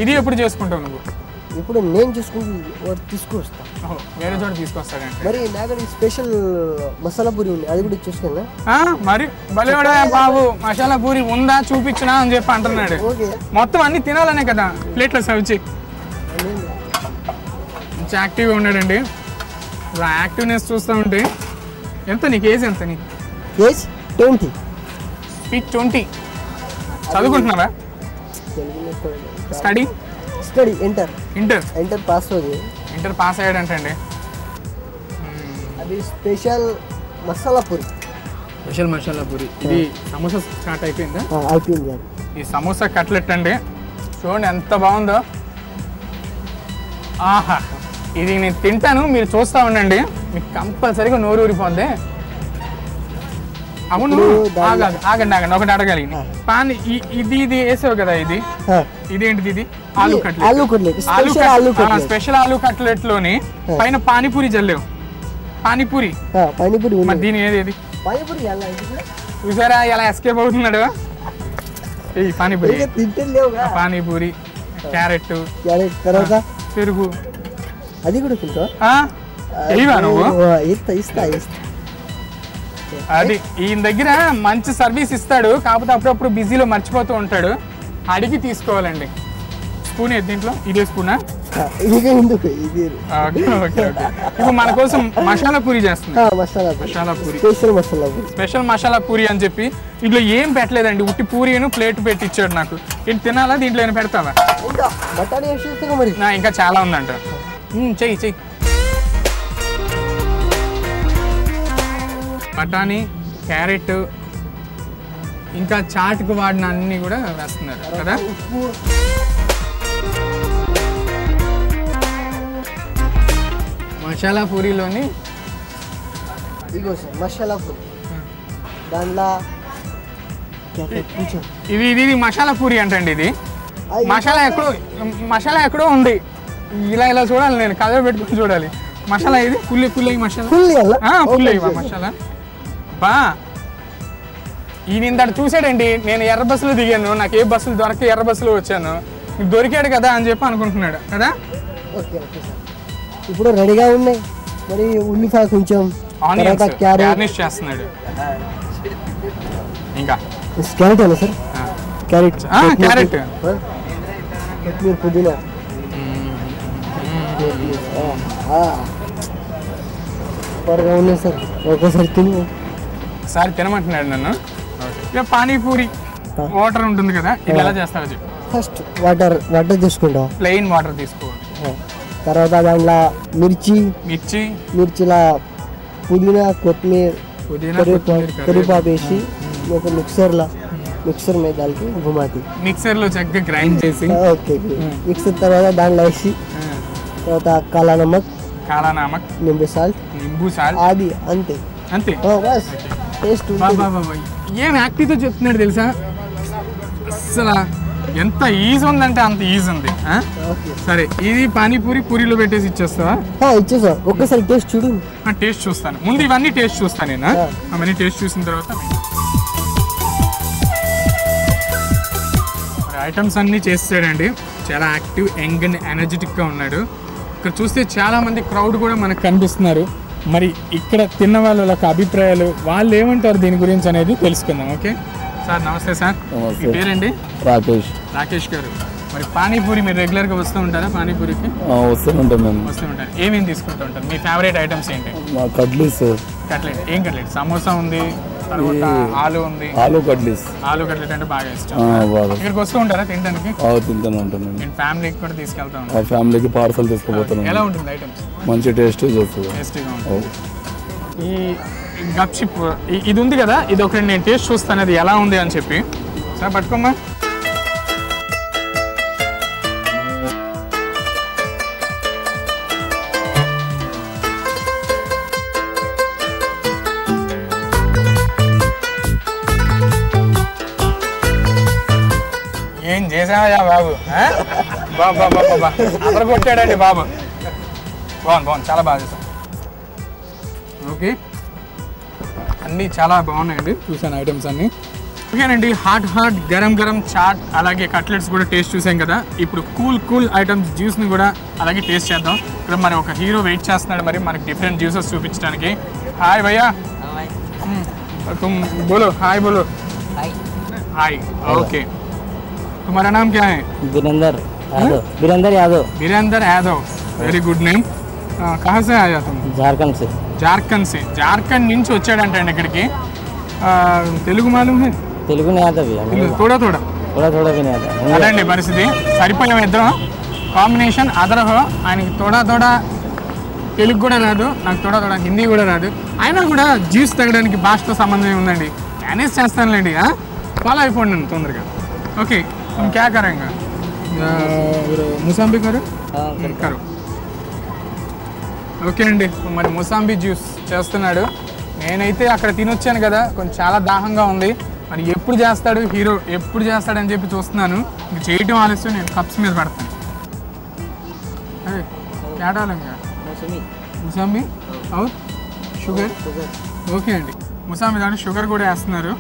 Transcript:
ఇది ఎప్పుడు చేసుకుంటావు నువ్వు? ఇప్పుడు నేను చూసుకుంటూ తీసుకొస్తా. వేరే చోట తీసుకొస్తాడంటే మరి నాకు స్పెషల్ మసాలా పూరి ఉంది, అది కూడా చూసుకున్నా. మరి భలేవాడా బాబు, మసాలా పూరి ఉందా చూపించినా అని చెప్పి అంటున్నాడు. మొత్తం అన్ని తినాలనే కదా ప్లేట్లో సర్వ్ చేయి. మంచి యాక్టివ్గా ఉన్నాడండి. యాక్టివ్నెస్ చూస్తూ ఉంటే. ఎంత నీకు ఏజ్ ఎంత? నీకు ఏజ్ 20. స్పీక్ 20. చదువుకుంటున్నావా? స్టడీ ఇంటర్ పాస్ అవుతుంది. ఇంటర్ పాస్ అయ్యాడంటండి. అది స్పెషల్ మసాలా పూరి. ఇది సమోసా స్టార్ట్ అయిపోయిందా? అయిపోయింది. ఈ సమోసా కట్లెట్ అండి, చూడండి ఎంత బాగుందో. ఆహా, ఇది నేను తింటాను, మీరు చూస్తూ ఉండండి, మీకు కంపల్సరీగా నోరు ఊరిపోద్ది. అవును, ఆగండి ఒకటి అడగాలి. పానీ ఇది వేసావు కదా, ఇదేంటిది? ఇది aloo cutlet. Special aloo cutlet లోని పైన పానీపూరి జల్లేవు. పానీపూరి మరి దీని ఏది? చూసారా ఎలా ఎస్కేప్ అవుతున్నాడు? పానీపూరి, క్యారెట్, పెరుగు, అది కూడా తింటా. నువ్వు ఇస్తా. అది ఈయన దగ్గర మంచి సర్వీస్ ఇస్తాడు, కాకపోతే అప్పుడప్పుడు బిజీలో మర్చిపోతూ ఉంటాడు. అడిగి తీసుకోవాలండి. స్పూన్ ఏది దీంట్లో? ఇదే స్పూనా? ఇప్పుడు మన కోసం మసాలా పూరి చేస్తున్నా. స్పెషల్ మసాలా పూరి అని చెప్పి ఇంట్లో ఏం పెట్టలేదండి, ఉట్టి పూరిను ప్లేట్ పెట్టి ఇచ్చాడు నాకు. ఇది తినాలా? దీంట్లో ఏమైనా పెడతావా? ఇంకా చాలా ఉందంట. చెయ్యి. బఠానీ, క్యారెట్, ఇంకా చాట్కు వాడిన అన్ని కూడా వేస్తున్నారు కదా. మసాలా పూరిలోని మసాలా పూరి, దాంట్లో ఇది మసాలా పూరి అంటండి. ఇది మసాలా ఎక్కడో ఉంది. ఇలా చూడాలి, నేను కథ పెట్టుకుని చూడాలి. మసాలా ఇది ఫుల్ మసాలా. బా, ఈయన ఇంతటి చూసాడండి. నేను ఎర్ర బస్సులో దిగాను, నాకు ఏ బస్సులు దొరక ఎర్ర బస్సులో వచ్చాను. దొరికాడు కదా అని చెప్పి అనుకుంటున్నాడు కదా. ఇప్పుడు రెడీగా ఉన్నాయి. మరి ఉల్లిపాయ కొంచెం గార్నిష్ చేస్తున్నాడు. ఇంకా క్యారెట్ అలా సార్? క్యారెట్, పుదీనా, సూపర్గా ఉన్నాయి సార్. ఒకసారి తినమంటున్నాడు నన్ను. ఇక పానీపూరి వాటర్ ఉంటుంది కదా, ఇది ఎలా చేస్తారో చెప్పు. ఫస్ట్ వాటర్ తీసుకుంటాం. ప్లెయిన్ వాటర్ తీసుకోండి. తర్వాత దాంట్లో మిర్చిలా పుదీనా, కొత్తిమీర, కరివేపాకు వేసి ఒక మిక్సర్ మీద దానికి గుమాతి మిక్సర్లో చక్కగా గ్రైండ్ చేసి మిక్సర్ తర్వాత దాంట్లో వేసి తర్వాత కాలా నమక్, నింబు సాల్ట్, అది అంతే. టేస్ట్. ఏం యాక్టివ్తో చెప్తున్నాడు తెలుసా? అసలు ఎంత ఈజీ ఉందంటే అంత ఈజీ ఉంది. సరే, ఇది పానీపూరి పూరిలో పెట్టేసి ఇచ్చేస్తావా? ఇచ్చేసా. ఒక్కసారి టేస్ట్ చూడు. టేస్ట్ చూస్తాను ముందు, ఇవన్నీ టేస్ట్ చూస్తాను నేను. అవన్నీ టేస్ట్ చూసిన తర్వాత ఐటమ్స్ అన్నీ చేస్తాడండి. చాలా యాక్టివ్, యంగ్ అండ్ ఎనర్జెటిక్గా ఉన్నాడు. ఇక్కడ చూస్తే చాలామంది క్రౌడ్ కూడా మనకు కనిపిస్తున్నారు. మరి ఇక్కడ తిన్న వాళ్ళ అభిప్రాయాలు, వాళ్ళు ఏమంటారు దీని గురించి అనేది తెలుసుకుందాం. ఓకే సార్, నమస్తే సార్. మీ పేరండి? రాకేష్ గారు. మరి పానీపూరి మీరు రెగ్యులర్గా వస్తూ ఉంటారా? పానీపూరికి వస్తూ ఉంటారు. ఏమేమి తీసుకుంటూ ఉంటారు? మీ ఫేవరెట్ ఐటమ్స్ ఏంటి? కట్లెట్. ఏం కట్లెట్? సమోసా ఉంది, తర్వాత ఆలూ కట్లెట్ అంటే బాగా ఇష్టం. ఇక్కడికి వస్తూ ఉంటారా తినడానికి? నేను ఫ్యామిలీకి కూడా తీసుకెళ్తా ఉంటాను. ఫ్యామిలీకి పార్సల్ తీసుకుపోతాను. ఎలా ఉంటుంది ఐటమ్స్? మంచి టేస్టీగా ఉంటుంది. ఈ గప్చిప్ ఇది ఉంది కదా, ఇది ఒకటి నేను టేస్ట్ చూస్తాను అది ఎలా ఉంది అని చెప్పి. సార్ పట్టుకోమ్మా. ఏం చేసావా బాబు? బాబా అదర కొట్టాడండి బాబు. బాగుంది, చాలా బాగా చేశాను. ఓకే, అన్నీ చాలా బాగున్నాయండి. చూసాను ఐటమ్స్ అన్నీ. ఓకేనండి, హాట్ గరం చాట్ అలాగే కట్లెట్స్ కూడా టేస్ట్ చూసాం కదా. ఇప్పుడు కూల్ ఐటమ్స్ జ్యూస్ని కూడా అలాగే టేస్ట్ చేద్దాం. ఇక్కడ మరి ఒక హీరో వెయిట్ చేస్తున్నాడు మరి మనకి డిఫరెంట్ జ్యూసెస్ చూపించడానికి. హాయ్ భయ్యా, तुम बोलो हाय बोलो. Hi okay. तुम्हारा नाम क्या है? Virendra Yadav. Very good name. कहाँ से आया तुम? झारखंड నుంచి వచ్చాడంట అండి ఇక్కడికి. తెలుగు మాలూమ్ है? తెలుగు नहीं आता भैया, थोड़ा भी नहीं आता. అదండి పరిస్థితి. సరిపోయాం ఇద్దరం. కాంబినేషన్ అదరహో. ఆయనకి తోడా తెలుగు కూడా రాదు, నాకు తోడా హిందీ కూడా రాదు. అయినా కూడా జ్యూస్ తాగడానికి భాషతో సంబంధం ఉందండి. మేనేజ్ చేస్తానులేండి. ఫాలో అయిపోండి నన్ను తొందరగా. ఓకే, క్యా కరేంగా? ముసాంబి కరు. ఓకే అండి, మరి ముసాంబి జ్యూస్ చేస్తున్నాడు. నేనైతే అక్కడ తినొచ్చాను కదా, కొంచెం చాలా దాహంగా ఉంది. మరి ఎప్పుడు చేస్తాడు హీరో, ఎప్పుడు చేస్తాడని చెప్పి చూస్తున్నాను. ఇంక చేయటం ఆలస్యం, నేను కప్స్ మీద పెడతాను. క్యా డాలేంగా? ముసాంబి అవును షుగర్. ఓకే అండి, ముసాంబి దాంట్లో షుగర్ కూడా వేస్తున్నారు.